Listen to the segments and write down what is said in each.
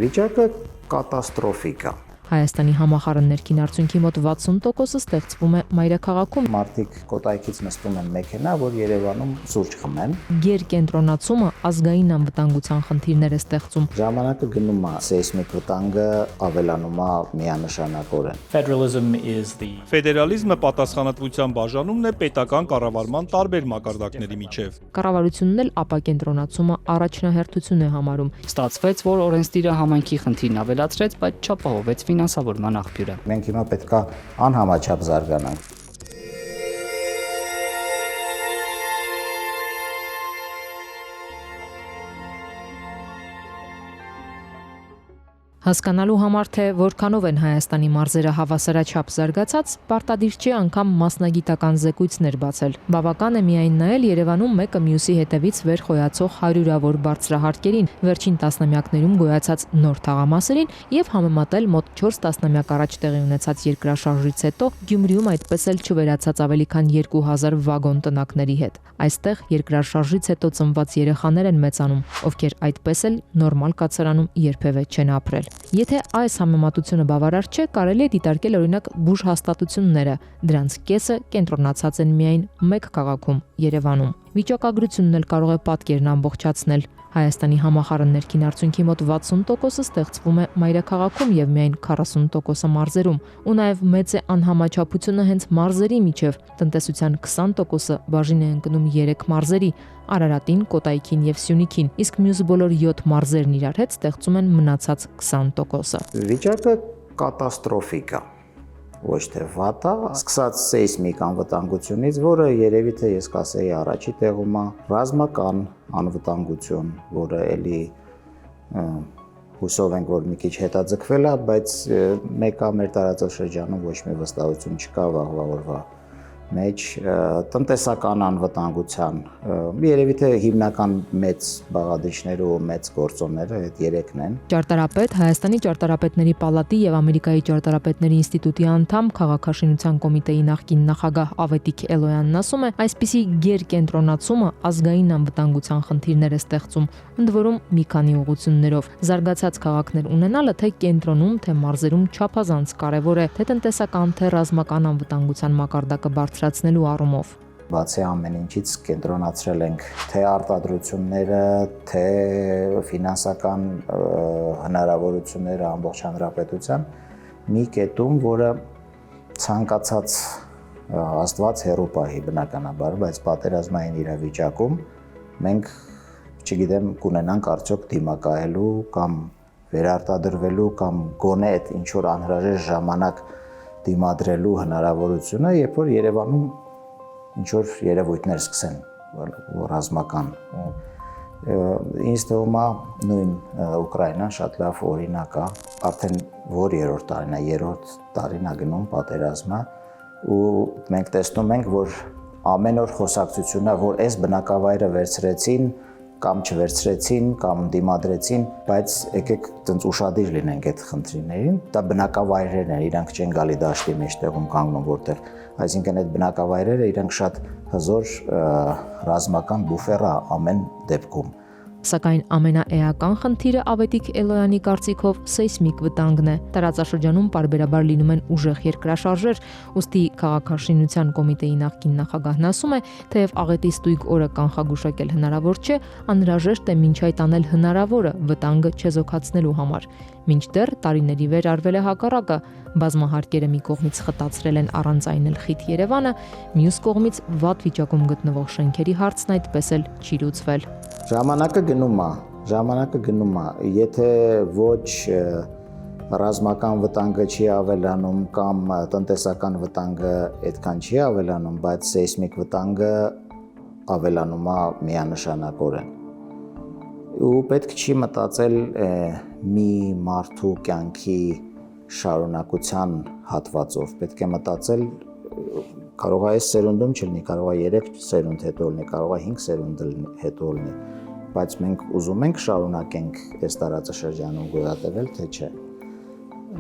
Վիճակը կատաստրոֆիկ է։ Հայաստանի համախառն ներքին արդյունքի մոտ 60%-ը ստեղծվում է մայրաքաղաքում։ Մարդիկ կոտայքից նստում են մեքենա, որ Երևանում սուրճ խմեն։ Գերկենտրոնացումը ազգային անվտանգության խնդիրներ է ստեղծում։ Ժամանակը գնում է, սեյսմիկ վտանգը ավելանում է միանշանակորեն։ Ֆեդերալիզմը պատասխանատվության բաժանումն է պետական կառավարման տարբեր մակարդակների միջև։ Կառավարությունն էլ ապակենտրոնացումը առաջնահերթություն է համարում։ Ստացվեց, որ օրենսդիրը համայնքի խնդիրն ավելացրեց, բայց չապահովեց ֆինանսավորման աղբյուրը։ Մենք հիմա պետք է անհամաչափ զարգանանք։ Հասկանալու համար, թե որքանով են Հայաստանի մարզերը հավասարաչափ զարգացած, պարտադիր չէ անգամ մասնագիտական զեկույցներ բացել։ Բավական է միայն նայել Երևանում մեկը մյուսի հետևից վեր խոյացող հարյուրավոր բարձրահարկերին, վերջին տասնամյակներում գոյացած նոր թաղամասերին եւ համեմատել մոտ 4 տասնամյակ առաջ տեղի ունեցած երկրաշարժից հետո Գյումրիում այդպես էլ չվերացած ավելի քան 2000 վագոն տնակների հետ։ Այստեղ երկրաշարժից հետո ծնված երեխաներ են մեծանում, ովքեր այդպես էլ նորմալ կացարանում երբևէ չեն ապրել։ Եթե այս համեմատությունը բավարար չէ, կարելի է դիտարկել օրինակ բուժհաստատությունները, դրանց կեսը կենտրոնացած են միայն մեկ քաղաքում՝ Երևանում։ Վիճակագրությունն էլ կարող է պատկերն ամբողջացնել։ Հայաստանի համախառն ներքին արդյունքի մոտ 60%-ը ստեղծվում է մայրաքաղաքում եւ միայն 40%-ը մարզերում, ու նաեւ մեծ է անհամաչափությունը հենց մարզերի միջև։ Տնտեսության 20%-ը բաժին է ընկնում 3 մարզերի՝ Արարատին, Կոտայքին եւ Սյունիքին, իսկ մյուս բոլոր 7 մարզերն իրար հետ ստեղծում են մնացած 20%-ը։ Վիճակը կատաստրոֆիկ է, ոչ թե վատ է, սկսած սեյսմիկ անվտանգությունից, որը երևի թե ես կասեի առաջի տեղում է, ռազմական անվտանգություն, որը էլի հուսով ենք, որ մի քիչ հետաձգվել է, բայց մեկը մեր տարածաշրջանում ոչ մի վստահություն չկա վաղվա օրվա մեջ, տնտեսական անվտանգության, երևի թե հիմնական մեծ բաղադրիչները ու մեծ գործոնները այդ երեքն են։ Ճարտարապետ, Հայաստանի ճարտարապետների պալատի եւ Ամերիկայի ճարտարապետների ինստիտուտի անդամ, քաղաքաշինության կոմիտեի նախկին նախագահ Ավետիք Էլոյանն ասում է, այսպիսի գերկենտրոնացումը ազգային անվտանգության խնդիրներ է ստեղծում, ընդ որում մի քանի ուղղություններով։ Զարգացած քաղաքներ ունենալը թե կենտրոնում, թե մարզերում չափազանց կարևոր է, թե տնտեսական, թե ռազմական անվտանգության մակարդակը բարձրացնելու առումով։ Բացի ամեն ինչից կենտրոնացրել ենք թե արտադրությունները, թե ֆինանսական հնարավորությունները ամբողջ հանրապետության մի կետում, որը ցանկացած Աստված հեռու պահի բնականաբար, բայց պատերազմային իրավիճակում մենք չգիտեմ կունենանք արդյոք դիմակայելու կամ վերարտադրվելու կամ գոնե այդ ինչ որ անհրաժեշտ ժամանակ դիմադրելու հնարավորությունը, երբ որ Երևանում ինչ որ երևույթներ սկսեն ռազմական։ Ինձ թվում է նույն Ուկրաինան շատ լավ օրինակ է, արդեն որ երրորդ տարին է, երրորդ տարին է գնում պատերազմը, ու մենք տեսնում ենք, որ ամեն օր խոսակցությունն է, որ այս բնակավայրը վերցրեցին կամ չվերցրեցին կամ դիմադրեցին, բայց եկեք տենց ուշադիր լինենք այդ խնդիրներին։ Դա բնակավայրերն են, իրանք չեն գալի դաշտի մեջտեղում կանգնում որտեղ, այսինքն այդ բնակավայրերը իրանք շատ հզոր ռազմական բուֆեր է ամեն դեպքում։ Սակայն ամենաէական խնդիրը Ավետիք Էլոյանի կարծիքով սեյսմիկ վտանգն է։ Տարածաշրջանում պարբերաբար լինում են ուժեղ երկրաշարժեր, ուստի քաղաքաշինության կոմիտեի նախկին նախագահն ասում է, թեև աղետի ստույգ օրը կանխագուշակել հնարավոր չէ, անհրաժեշտ է մինչ այդ անել հնարավորը վտանգը չեզոքացնելու համար։ Մինչդեռ տարիների վեր արվել է հակառակը, բազմահարկերը մի կողմից խտացրել են առանցայնել խիտ Երևանը, մյուս կողմից վատ վիճակում գտնվող շենքերի հարցն այդպես էլ չի լուծվել։ Ժամանակը գնում է, եթե ոչ ռազմական վտանգը չի ավելանում կամ տնտեսական վտանգը այդքան չի ավելանում, բայց սեյսմիկ վտանգը ավելանում է միանշանակորեն։ Ու պետք չի մտածել մի մարդու կյանքի շարունակության հատվածով, պետք է մտածել, կարող է այս սերունդում չլինի, կարող է 3 սերունդ հետո լինի, կարող է 5 սերունդ հետո լինի, բայց մենք ուզում ենք շարունակենք այս տարածաշրջանում գոյատևել, թե չէ։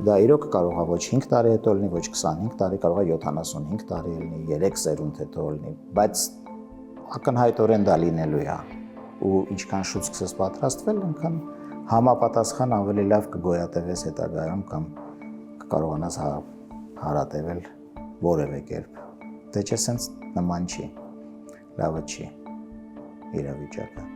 Դա իրոք կարող է ոչ 5 տարի հետո լինի, ոչ 25 տարի, կարող է 75 տարի լինի, 3 սերունդ հետո լինի, բայց ակնհայտորեն դա լինելու է։ Ու ինչքան շուտ սկսես պատրաստվել, այնքան համապատասխան ավելի լավ կգոյատևես հետագայում կամ կկարողանաս հարատևել որևէ կերպ։ Դե չէ, սենց նման չի, լավը չի իրավիճակը։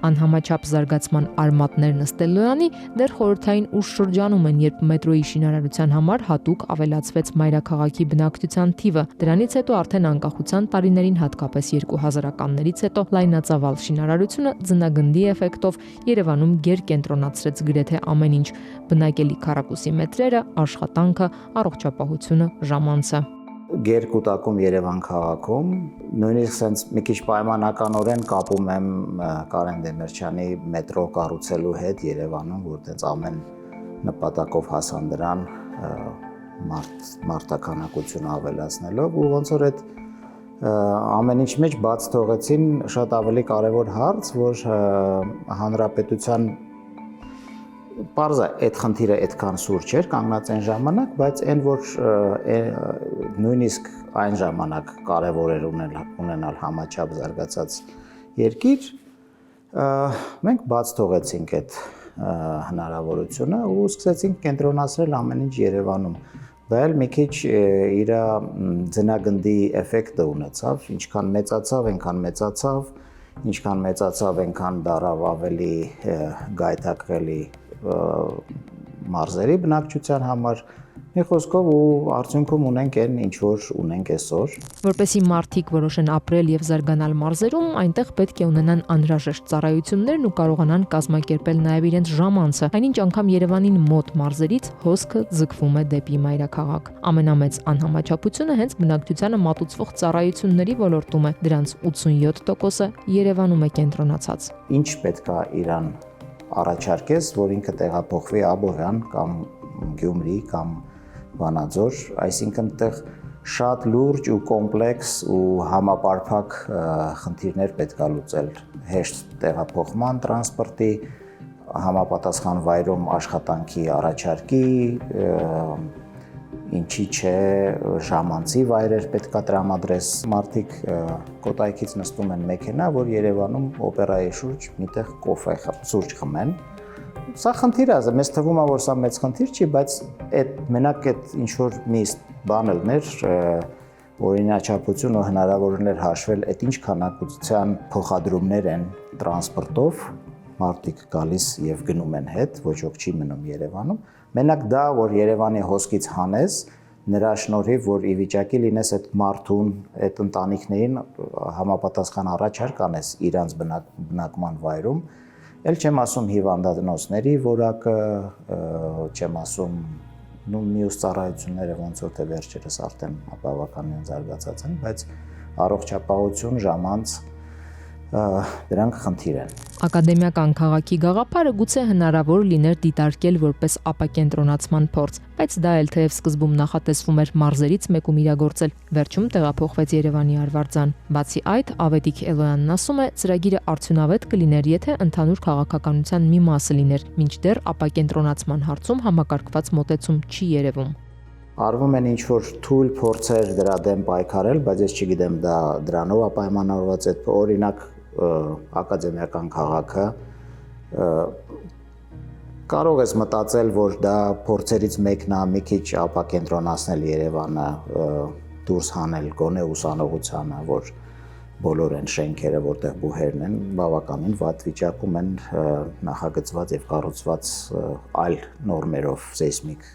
Անհամաչափ զարգացման արմատներն ըստ Էլոյանի դեռ խորհրդային ուշ շրջանում են, երբ մետրոյի շինարարության համար հատուկ ավելացվեց մայրաքաղաքի բնակչության թիվը։ Դրանից հետո արդեն անկախության տարիներին, հատկապես 2000-ականներից հետո լայնածավալ շինարարությունը ձնագնդի էֆեկտով Երևանում գերկենտրոնացրեց գրեթե ամեն ինչ՝ բնակելի քառակուսի մետրերը, աշխատանքը, առողջապահությունը, ժամանցը։ Գերկուտակում Երևան քաղաքում նույնիսկ sense մի քիչ պայմանականորեն կապում եմ Կարեն Դեմիրճյանի մետրո կառուցելու հետ Երևանում, որ տենց ամեն նպատակով հասան դրան մարդականակությունը ավելացնելով ու ոնց որ այդ ամեն ինչ մեջ բաց թողեցին շատ ավելի կարևոր հարց, որ հանրապետության Պարզ է, այդ խնդիրը այդքան սուր չէր կանգնած այն ժամանակ, բայց այն որ նույնիսկ այն ժամանակ կարևոր էր ունենալ համաչափ զարգացած երկիր, մենք բաց թողեցինք այդ հնարավորությունը ու սկսեցինք կենտրոնացնել ամեն ինչ Երևանում։ Դա էլ մի քիչ իր ձնագնդի էֆեկտը ունեցավ, ինչքան մեծացավ, ինչքան մեծացավ, այնքան դարավ ավելի գայթակղելի մարզերի բնակչության համար մի խոսքով ու արդյունքում ունենք այն ինչ որ ունենք այսօր։ Որպեսզի մարդիկ որոշեն ապրել եւ զարգանալ մարզերում, այնտեղ պետք է ունենան անհրաժեշտ ծառայություններն ու կարողանան կազմակերպել նաեւ իրենց ժամանցը։ Այնինչ անգամ Երևանին մոտ մարզերից հոսքը ձգվում է դեպի մայրաքաղաք։ Ամենամեծ անհամաչափությունը հենց բնակչությանը մատուցվող ծառայությունների ոլորտում է, դրանց 87%-ը Երևանում է կենտրոնացած։ Ինչ պետք է իրան առաջարկես, որ ինքը տեղափոխվի Աբովյան կամ Գյումրի կամ Վանաձոր, այսինքն այդտեղ շատ լուրջ ու կոմպլեքս ու համապարփակ խնդիրներ պետք է լուծել հեշտ տեղափոխման, տրանսպորտի, համապատասխան վայրում աշխատանքի առաջարկի, ինչի չէ ժամանցի վայրեր պետք է տրամադրես։ Մարդիկ կոտայքից նստում են մեքենա, որ Երևանում օպերայի շուրջ միտեղ կոֆե սուրճ խմեն։ Սա խնդիր է, մեզ թվում է, որ սա մեծ խնդիր չի, բայց մենակ այդ ինչ որ մի բան ելներ, օրինաչափություն ու հնարավորություններ հաշվել, այդ ինչ քանակության փոխադրումներ են տրանսպորտով, մարդիկ գալիս եւ գնում են հետ, ոչ ոք չի մնում Երևանում։ Մենակ դա, որ Երևանի հոսքից հանես, նրա շնորհիվ, որ ի վիճակի լինես այդ մարդուն, այդ ընտանիքներին համապատասխան առաջարկ անես իրանց բնակման վայրում, ել չեմ ասում հիվանդանոցների որակը, չեմ ասում մյուս ծառայությունները ոնց որ թե վերջերս արդեն բավականին զարգացած են, բայց առողջապահություն, ժամանց դրանք խնդիր են։ Ակադեմիական քաղաքի գաղափարը գուցե հնարավոր լիներ դիտարկել որպես ապակենտրոնացման փորձ, բայց դա էլ թեև սկզբում նախատեսվում էր մարզերից մեկում իրագործել, վերջում տեղափոխվեց Երևանի Արվարձան։ Բացի այդ, Ավետիք Էլոյանն ասում է, ծրագիրը արդյունավետ կլիներ, եթե ընդհանուր քաղաքականության մի մասը լիներ, մինչդեռ ապակենտրոնացման հարցում համակարգված մոտեցում չի երևում։ Արվում են ինչ-որ թույլ փորձեր դրա դեմ պայքարել, բայց ես չգիտեմ դա դրանով է պայմանավորված այդ օրինակ ակադեմիական քաղաքը կարող ես մտածել, որ դա փորձերից մեկն է մի քիչ ապակենտրոնացնել Երևանը, դուրս հանել գոնե ուսանողությանը, որ բոլոր այն շենքերը, որտեղ բուհերն են, բավականին վատ վիճակում են նախագծված եւ կառուցված այլ նորմերով, սեյսմիկ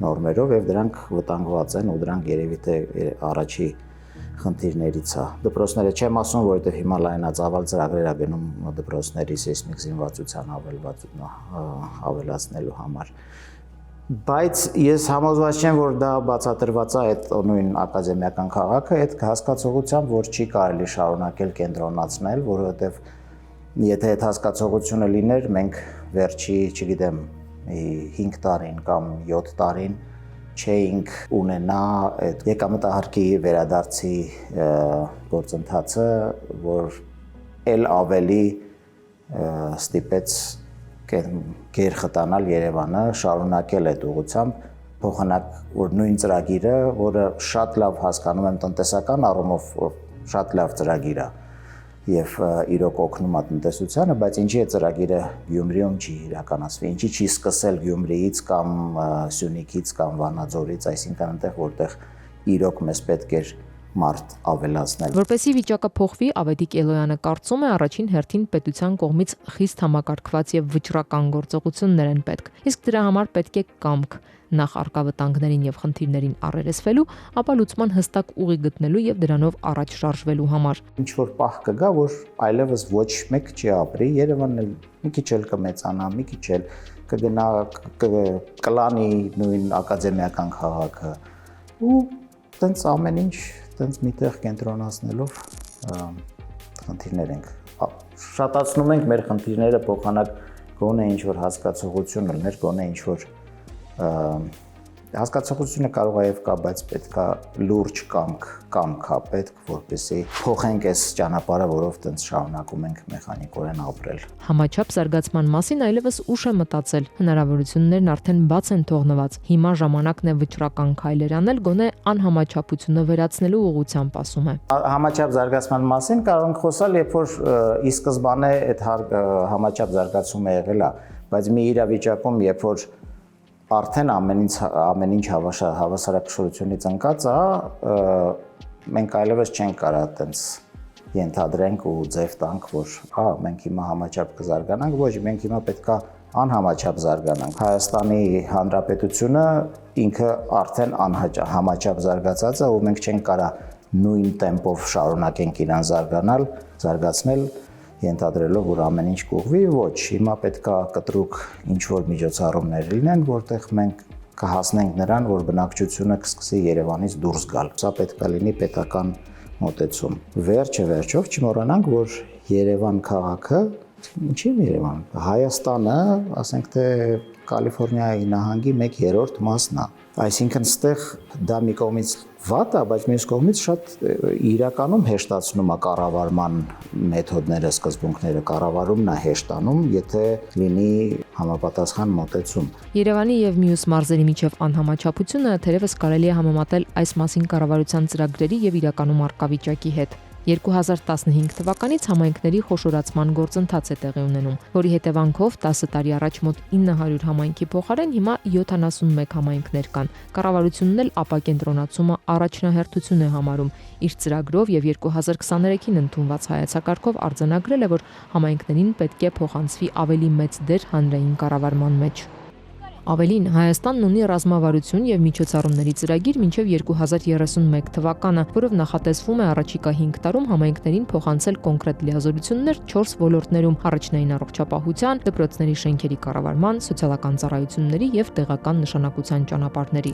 նորմերով եւ դրանք վտանգված են ու դրանք երևի թե առաջի խնդիրներից է։ Դպրոցները չեմ ասում, որովհետեւ հիմա լայնածավալ ծրագրեր է գնում դպրոցների սեյսմիկ զինվածության ավելացնելու համար։ Բայց ես համոզված չեմ, որ դա բացատրված է այդ նույն ակադեմիական քաղաքը, այդ հասկացողությամբ, որ չի կարելի շարունակել կենտրոնացնել, որովհետեւ եթե այդ հասկացողությունը լիներ, մենք վերջի, չգիտեմ, 5 տարին կամ 7 տարին չէինք ունենա այդ եկամտահարկի վերադարձի գործընթացը, որ ել ավելի ստիպեց գերխտանալ Երևանը, շարունակել այդ ուղղությամբ, փոխանակ որ նույն ծրագիրը, որը շատ լավ հասկանում եմ տնտեսական առումով շատ լավ ծրագիր է, եւ իրոք օգնում է տնտեսությանը, բայց ինչի է ծրագիրը Գյումրիում չի իրականացվի, ինչի չի սկսել Գյումրիից կամ Սյունիքից կամ Վանաձորից, այսինքն այնտեղ որտեղ իրոք մեզ պետք էր մարդ ավելացնել։ Որպեսզի վիճակը փոխվի, Ավետիք Էլոյանը կարծում է առաջին հերթին պետության կողմից խիստ համակարգված եւ վճռական գործողություններ են պետք։ Իսկ դրա համար պետք է կամք նախ արկա վտանգներին եւ խնդիրներին առերեսվելու, ապա լուծման հստակ ուղի գտնելու եւ դրանով առաջ շարժվելու համար։ Ինչ որ պահ կգա, որ այլևս ոչ մեկ չի ապրի, Երևանն էլ մի քիչ էլ կմեծանա, մի քիչ էլ կգնա կլանի նույն ակադեմիական քաղաքը ու տենց ամեն ինչ տենց միտեղ կենտրոնացնելով խնդիրներ ենք շատացնում ենք մեր խնդիրները փոխանակ գոնե ինչ որ հասկացողություն լիներ, գոնե ինչ որ հասկացողությունը կարող է եւ կա, բայց պետքա լուրջ կամք է պետք, որպեսզի փոխենք այս ճանապարհը, որով տենց շարունակում ենք մեխանիկորեն ապրել։ Համաչափ զարգացման մասին այլևս ուշ է մտածել։ Հնարավորություններն արդեն բաց են թողնված։ Հիմա ժամանակն է վճռական քայլեր անել, գոնե անհամաչափությունը վերացնելու ուղղությամբ, ասում է։ Համաչափ զարգացման մասին կարող ենք խոսալ, երբ որ ի սկզբանե այդ համաչափ զարգացումը եղել է, բայց մի իրավիճակում, երբ որ արդեն ամեն ինչ հավասարակշռությունից ընկած է, մենք այլևս չենք կարող այտենց ենթադրենք ու ձև տանք, որ մենք հիմա համաչափ կզարգանանք, ոչ, մենք հիմա պետքա անհամաչափ զարգանանք։ Հայաստանի Հանրապետությունը ինքը արդեն համաչափ զարգացած է ու մենք չենք կարող նույն տեմպով շարունակենք իրան զարգացնել ենթադրելով, որ ամեն ինչ կուղվի, ոչ, հիմա պետք է կտրուկ ինչ-որ միջոցառումներ լինեն, որտեղ մենք կհասնենք նրան, որ բնակչությունը կսկսի Երևանից դուրս գալ։ Սա պետք է լինի պետական մոտեցում։ Վերջը վերջով չմոռանանք, որ Երևան քաղաքը, ինչի՞ Երևան, Հայաստանը, ասենք թե Կալիֆոռնիայի նահանգի 1/3 մասն է։ Այսինքն ստեղ դա մի կողմից վատ է, բայց մյուս կողմից շատ իրականում հեշտացնում է կառավարման մեթոդները, սկզբունքները, կառավարումն է հեշտանում, եթե լինի համապատասխան մոտեցում։ Երևանի եւ մյուս մարզերի միջև անհամաչափությունը թերևս կարելի է համեմատել այս մասին կառավարության ծրագրերի եւ իրականում առկա վիճակի հետ։ 2015 թվականից համայնքների խոշորացման գործընթաց է տեղի ունենում, որի հետևանքով 10 տարի առաջ մոտ 900 համայնքի փոխարեն հիմա 71 համայնքներ կան։ Կառավարությունն էլ ապակենտրոնացումը առաջնահերթություն է համարում։ Իր ծրագրով եւ 2023-ին ընդունված հայեցակարգով արձանագրել է, որ համայնքներին պետք է փոխանցվի ավելի մեծ դեր հանրային կառավարման մեջ։ Ավելին, Հայաստանն ունի ռազմավարություն եւ միջոցառումների ծրագիր մինչեւ 2031 թվականը, որով նախատեսվում է առաջիկա 5 տարում համայնքներին փոխանցել կոնկրետ լիազորություններ 4 ոլորտներում՝ առաջնային առողջապահության, դպրոցների շենքերի կառավարման, սոցիալական ծառայությունների եւ տեղական նշանակության ճանապարհների։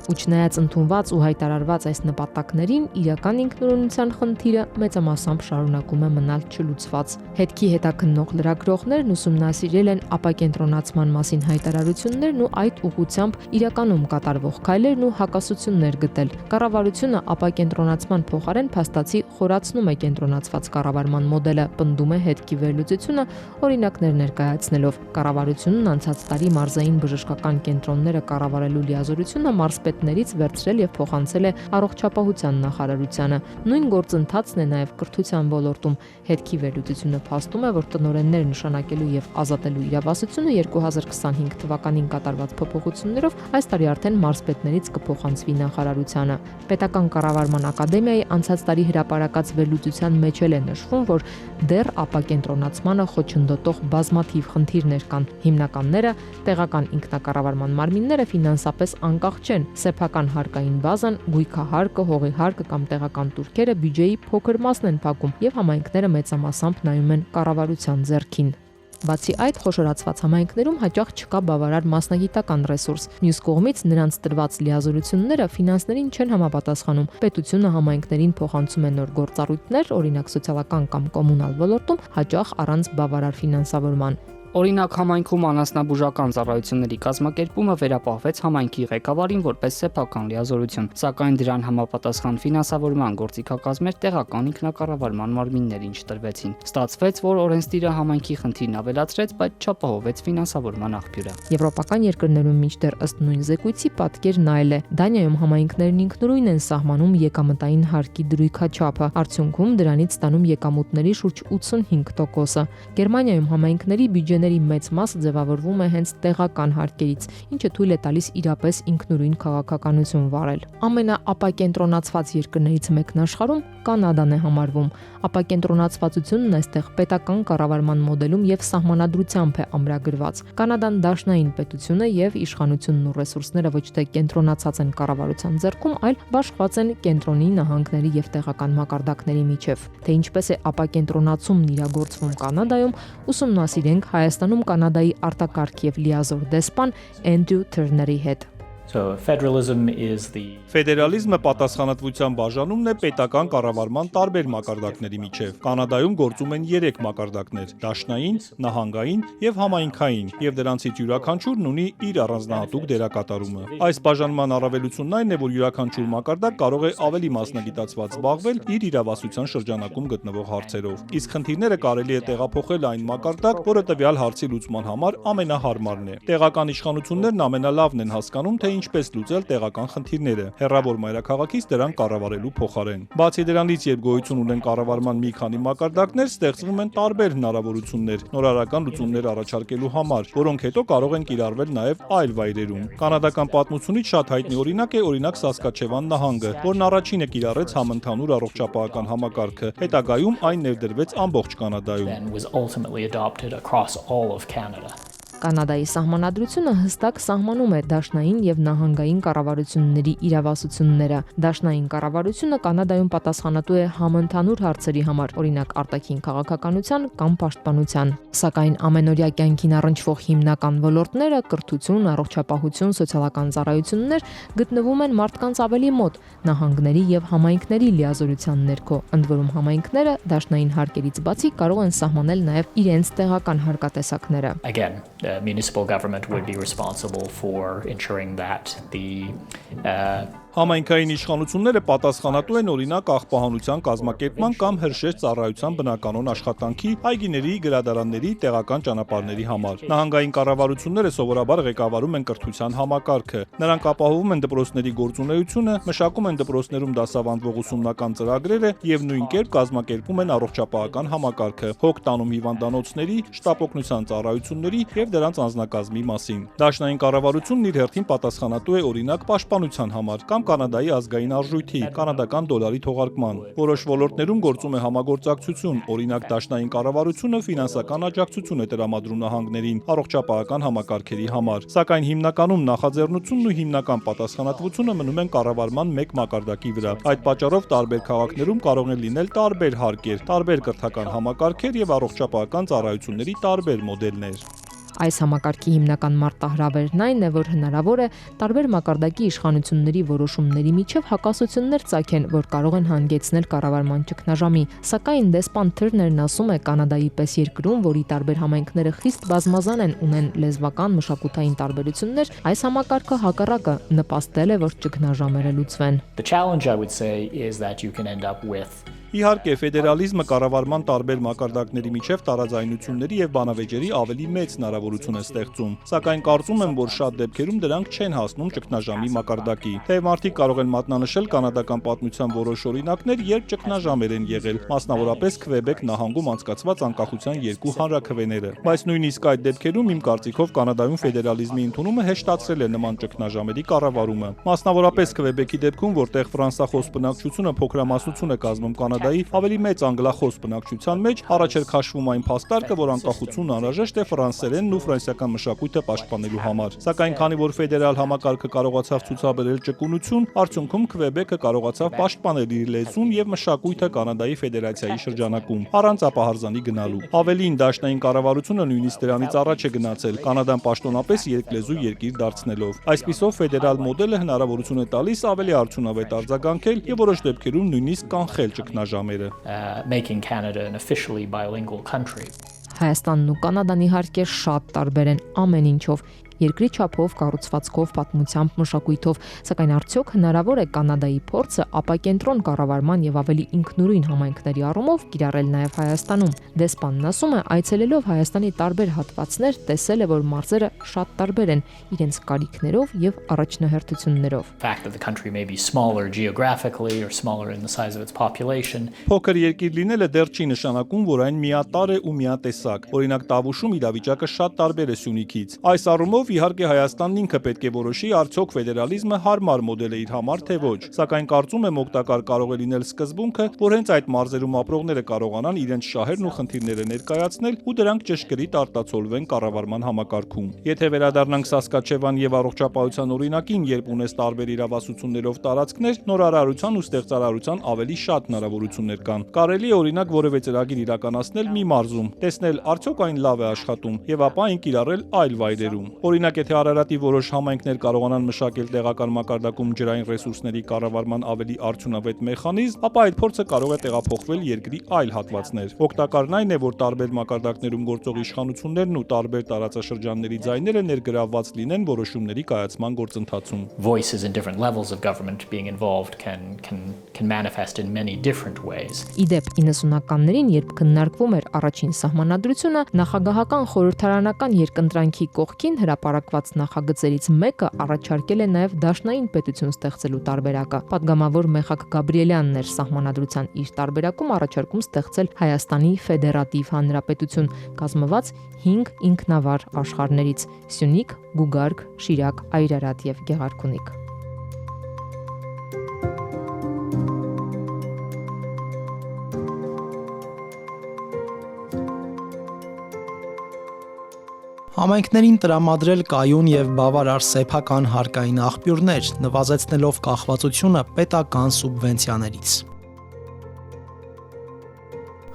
Ու չնայած ընդունված ու հայտարարված այս նպատակներին, իրական ինքնուրույնության խնդիրը մեծամասամբ շարունակում է մնալ չլուծված։ Հետքի հետաքննող լրագրողներն ուսումնասիրել են ապակենտրոնացման մասին հայտարարություններն ու այդ ուղղությամբ իրականում կատարվող քայլերն ու հակասություններ գտել։ Կառավարությունը ապակենտրոնացման փոխարեն փաստացի խորացնում է կենտրոնացված կառավարման մոդելը, պնդում է հետքի վերլուծությունը օրինակներ ներկայացնելով։ Կառավարությունն անցած տարի մարզային բժշկական կենտրոնները կառավարելու լիազորությունը մարզպետներից վերցրել եւ փոխանցել է առողջապահության նախարարությանը։ Նույն գործընթացն է նաեւ կրթության ոլորտում։ Հետքի վերլուծությունը փաստում է, որ տնօրեններ նշանակելու եւ ազատելու իրավասությունը 2025 թվականին կատարված փոփոխություններով այս տարի արդեն մարզպետներից կփոխանցվի նախարարությանը։ Պետական կառավարման ակադեմիայի անցած տարի հրապարակած վերլուծության մեջ էլ է նշվում, որ դեռ ապակենտրոնացմանը խոչընդոտող բազմաթիվ խնդիրներ կան։ Հիմնականները տեղական ինքնակառավարման մարմինները ֆինանսապես անկախ չեն, սեփական հարկային բազան, գույքահարկը, հողի հարկը կամ տեղական տուրքերը բյուջեի փոքր մասն են փակում եւ համայնքները մեծամասամբ նայում են կառավարության ձեռքին։ Բացի այդ, խոշորացված համայնքներում հաճախ չկա բավարար մասնագիտական ռեսուրս։ Մյուս կողմից նրանց տրված լիազորությունները ֆինանսներին չեն համապատասխանում։ Պետությունը համայնքներին փոխանցում է նոր գործառույթներ, օրինակ սոցիալական կամ կոմունալ ոլորտում, հաճախ առանց բավարար ֆինանսավորման։ Օրինակ, համայնքում անասնաբուժական ծառայությունների կազմակերպումը վերապահվեց համայնքի ղեկավարին որպես սեփական լիազորություն, սակայն դրան համապատասխան ֆինանսավորման գործիքակազմեր տեղական ինքնակառավարման մարմիններին չտրվեցին։ Ստացվեց, որ օրենսդիրը համայնքի խնդիրն ավելացրեց, բայց չապահովեց ֆինանսավորման աղբյուրը։ Եվրոպական երկրներում մինչդեռ ըստ նույն զեկույցի պատկերն այլ է։ Դանիայում համայնքներն ինքնուրույն են սահմանում եկամտային հարկի դրույքաչափը, արդյունքում դրանից ստանում եկամուտների շուրջ 85%-ը։ Գերմանիայում համայնքների բյուջեների մեծ մասը ձևավորվում է հենց տեղական հարկերից, ինչը թույլ է տալիս իրապես ինքնուրույն քաղաքականություն վարել։ Ամենաապակենտրոնացված երկրներից մեկն աշխարհում Կանադան է համարվում։ Ապակենտրոնացվածությունն այստեղ պետական կառավարման մոդելում եւ սահմանադրությամբ է ամրագրված։ Կանադան դաշնային պետություն է եւ իշխանությունն ու ռեսուրսները ոչ թե կենտրոնացած են կառավարության ձեռքում, այլ բաշխված են կենտրոնի, նահանգների եւ տեղական մակարդակների միջև։ Թե ինչպես է ապակենտրոնացումն իրագործվում Կանադայում, ուսումնասիրենք Հայաստանում Կանադայի արտակարգ եւ լիազոր դեսպան Էնդրյու Թերների հետ։ So federalism is the Ֆեդերալիզմը պատասխանատվության բաժանումն է պետական կառավարման տարբեր մակարդակների միջև։ Կանադայում գործում են 3 մակարդակներ՝ դաշնային, նահանգային եւ համայնքային, եւ դրանցից յուրաքանչյուրն ունի իր առանձնահատուկ դերակատարումը։ Այս բաժանման առավելությունն այն է, որ յուրաքանչյուր մակարդակ կարող է ավելի մասնագիտացված զբաղվել իր իրավասության շրջանակում գտնվող հարցերով։ Իսկ խնդիրները կարելի է տեղափոխել այն մակարդակ, որը տվյալ հարցի լուծման համար ամենահարմարն է։ Տեղական իշխանություններն ամենալավն են հասկանում, թե ինչպես լուծել տեղական խնդիրները, հեռավոր մայրաքաղաքից դրան կառավարելու փոխարեն։ Բացի դրանից, երբ գոյություն ունեն կառավարման մի քանի մակարդակներ, ստեղծվում են տարբեր հնարավորություններ նորարարական լուծումներ առաջարկելու համար, որոնք հետո կարող են կիրառվել նաև այլ վայրերում։ Կանադական պատմությունից շատ հայտնի օրինակ է օրինակ Սասկաչևան նահանգը, որն առաջինը կիրառեց համընդհանուր առողջապահական համակարգը։ Հետագայում այն ներդրվեց ամբողջ Կանադայում։ and was ultimately adopted across all of Canada. Կանադայի սահմանադրությունը հստակ սահմանում է դաշնային եւ նահանգային կառավարությունների իրավասությունները։ Դաշնային կառավարությունը Կանադայում պատասխանատու է համընդհանուր հարցերի համար, օրինակ արտաքին քաղաքականության կամ պաշտպանության։ Սակայն ամենօրյա կյանքին առնչվող հիմնական ոլորտները՝ կրթություն, առողջապահություն, սոցիալական ծառայություններ գտնվում են մարդկանց ավելի մոտ, նահանգների եւ համայնքների լիազորության ներքո։ Ընդ որում համայնքները դաշնային հարկերից բացի կարող են սահմանել նաեւ իրենց տեղական հարկատեսակները։ Again, the municipal government would be responsible for ensuring that the Համայնքային իշխանությունները պատասխանատու են օրինակ աղբահանության կազմակերպման կամ հրշեջ ծառայության բնականոն աշխատանքի, այգիների, գրադարանների, տեղական ճանապարհների համար։ Նահանգային կառավարությունները սովորաբար ղեկավարում են կրթության համակարգը։ Նրանք ապահովում են դպրոցների գործունեությունը, մշակում են դպրոցներում դասավանդվող ուսումնական ծրագրերը եւ նույն կերպ կազմակերպում են առողջապահական համակարգը, հոգ տանում հիվանդանոցների, շտապօգնության ծառայությունների եւ դրանց անձնակազմի մասին։ Դաշնային կառավարությունն իր հերթին պատասխանատու է օրինակ պաշտպանության համար կամ Կանադայի ազգային արժույթի, կանադական դոլարի թողարկման։ Որոշ ոլորտներում գործում է համագործակցություն, օրինակ դաշնային կառավարությունը ֆինանսական աջակցություն է տրամադրում նահանգներին առողջապահական համակարգերի համար, սակայն հիմնականում նախաձեռնությունն ու հիմնական պատասխանատվությունը մնում են կառավարման մեկ մակարդակի վրա։ Այդ պատճառով տարբեր քաղաքներում կարող են լինել տարբեր հարկեր, տարբեր կրթական համակարգեր եւ առողջապահական ծառայությունների տարբեր մոդելներ։ Այս համակարգի հիմնական մարտահրավերն այն է, որ հնարավոր է տարբեր մակարդակի իշխանությունների որոշումների միջև հակասություններ ծագեն, որ կարող են հանգեցնել կառավարման ճգնաժամի։ Սակայն դեսպան Թերներն ասում է Կանադայի պես երկրում, որի տարբեր համայնքները խիստ բազմազան են, ունեն լեզվական, մշակութային տարբերություններ, այս համակարգը հակառակը նպաստել է, որ ճգնաժամերը լուծվեն։ The challenge I would say is that you can end up with Իհարկե, ֆեդերալիզմը կառավարման տարբեր մակարդակների միջև տարաձայնությունների եւ բանավեճերի ավելի մեծ հնարավորություն է ստեղծում, սակայն կարծում եմ, որ շատ դեպքերում դրանք չեն հասնում ճգնաժամի մակարդակի։ Թեև մարդիկ կարող են մատնանշել կանադական պատմության որոշ օրինակներ, երբ ճգնաժամեր են եղել, մասնավորապես Քվեբեկ նահանգում անցկացված անկախության երկու հանրաքվեները։ Բայց նույնիսկ այդ դեպքերում իմ կարծիքով Կանադայում ֆեդերալիզմի ընդունումը հեշտացրել է նման ճգնաժամերի կառավարումը։ Մասնավորապես Քվեբեկի դեպքում, որտեղ ֆրանսախոս բնակչությունը փոքրամասնություն է կազմում Կանադայի ավելի մեծ անգլախոս բնակչության մեջ, առաջ էր քաշվում այն փաստարկը, որ անկախությունն անհրաժեշտ է ֆրանսերենն ու ֆրանսիական մշակույթը պաշտպանելու համար։ Սակայն քանի որ ֆեդերալ համակարգը կարողացավ ցուցաբերել ճկունություն, արդյունքում Քվեբեկը կարողացավ պաշտպանել իր լեզուն եւ մշակույթը Կանադայի ֆեդերացիայի շրջանակում, առանց ապահարզանի գնալու։ Ավելին, դաշնային կառավարությունը նույնիսկ դրանից առաջ է գնացել, Կանադան պաշտոնապես երկլեզու երկիր դարձնելով։ Այսպիսով ֆեդերալ մոդելը հնարավորություն է տալիս ավելի արդյունավետ արձագանքել եւ որոշ դեպքերում նույնիսկ կանխել ճգնաժամերը։ making Canada an officially bilingual country. Հայաստանն ու Կանադան իհարկե շատ տարբեր են ամեն ինչով, երկրի չափով, կառուցվածքով, պատմությամբ, մշակույթով, սակայն արդյոք հնարավոր է Կանադայի փորձը ապակենտրոն կառավարման եւ ավելի ինքնուրույն համայնքների առումով կիրառել նաեւ Հայաստանում։ Դեսպանն ասում է, այցելելով Հայաստանի տարբեր հատվածներ, տեսել է, որ մարզերը շատ տարբեր են իրենց կարիքներով եւ առաջնահերթություններով։ fact that the country may be smaller geographically or smaller in the size of its population. Փոքր երկիր լինելը դեռ չի նշանակում, որ այն միատարր է ու միատեսակ։ Օրինակ Տավուշում իրավիճակը շատ տարբեր է Սյունիքից։ Այս առումով իհարկե Հայաստանն ինքը պետք է որոշի, արդյոք ֆեդերալիզմը հարմար մոդել է իր համար, թե ոչ։ Սակայն կարծում եմ օգտակար կարող է լինել սկզբունքը, որ հենց այդ մարզերում ապրողները կարողանան իրենց շահերն ու խնդիրները ներկայացնել ու դրանք ճշգրիտ արտացոլվեն կառավարման համակարգում։ Եթե վերադառնանք Սասկաչևան եւ առողջապահության օրինակին, երբ ունես տարբեր իրավասություններով տարածքներ, նորարարության ու ստեղծարարության ավելի շատ հնարավորություններ կան։ Կարելի է օրինակ որևէ ծրագիր իրականացնել մի մարզում, տեսնել արդյոք այն լավ է աշխատում եւ ապա այն կիրառել այլ վայրերում։ Օրինակ, եթե Արարատի որոշ համայնքներ կարողանան մշակել տեղական մակարդակում ջրային ռեսուրսների կառավարման ավելի արդյունավետ մեխանիզմ, ապա այդ փորձը կարող է տեղափոխվել երկրի այլ հատվածներ։ Օգտակարն այն է, որ տարբեր մակարդակներում գործող իշխանություններն ու տարբեր տարածաշրջանների ձայները ներգրավված լինեն որոշումների կայացման գործընթացում։ Voices in different levels of government being involved can manifest in many different ways. Իդեպ 90-ականներին, երբ քննարկվում էր առաջին սահմանադրությունը, նախագահական խորհրդարանական երկընտրանքի կողքին հրապարակված նախագծերից մեկը առաջարկել է նաև դաշնային պետություն ստեղծելու տարբերակը։ Պատգամավոր Մեխակ Գաբրիելյանն էր սահմանադրության իր տարբերակում առաջարկում ստեղծել Հայաստանի ֆեդերատիվ հանրապետություն, կազմված 5 ինքնավար աշխարհներից՝ Սյունիք, Գուգարք, Շիրակ, Այրարատ եւ Գեղարքունիք։ Համայնքներին տրամադրել կայուն եւ բավարար սեփական հարկային աղբյուրներ, նվազեցնելով կախվածությունը պետական սուբվենցիաներից։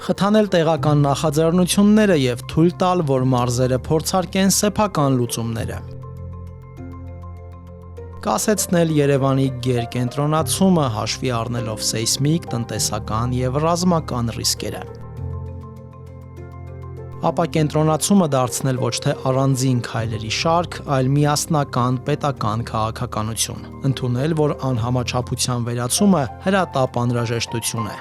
Խթանել տեղական նախաձեռնությունները եւ թույլ տալ, որ մարզերը փորձարկեն սեփական լուծումները։ Կասեցնել Երևանի գերկենտրոնացումը հաշվի առնելով սեյսմիկ, տնտեսական եւ ռազմական ռիսկերը։ Ապակենտրոնացումը դարձնել ոչ թե առանձին քայլերի շարք, այլ միասնական պետական քաղաքականություն։ Ընդունել, որ անհամաչափության վերացումը հրատապ անհրաժեշտություն է։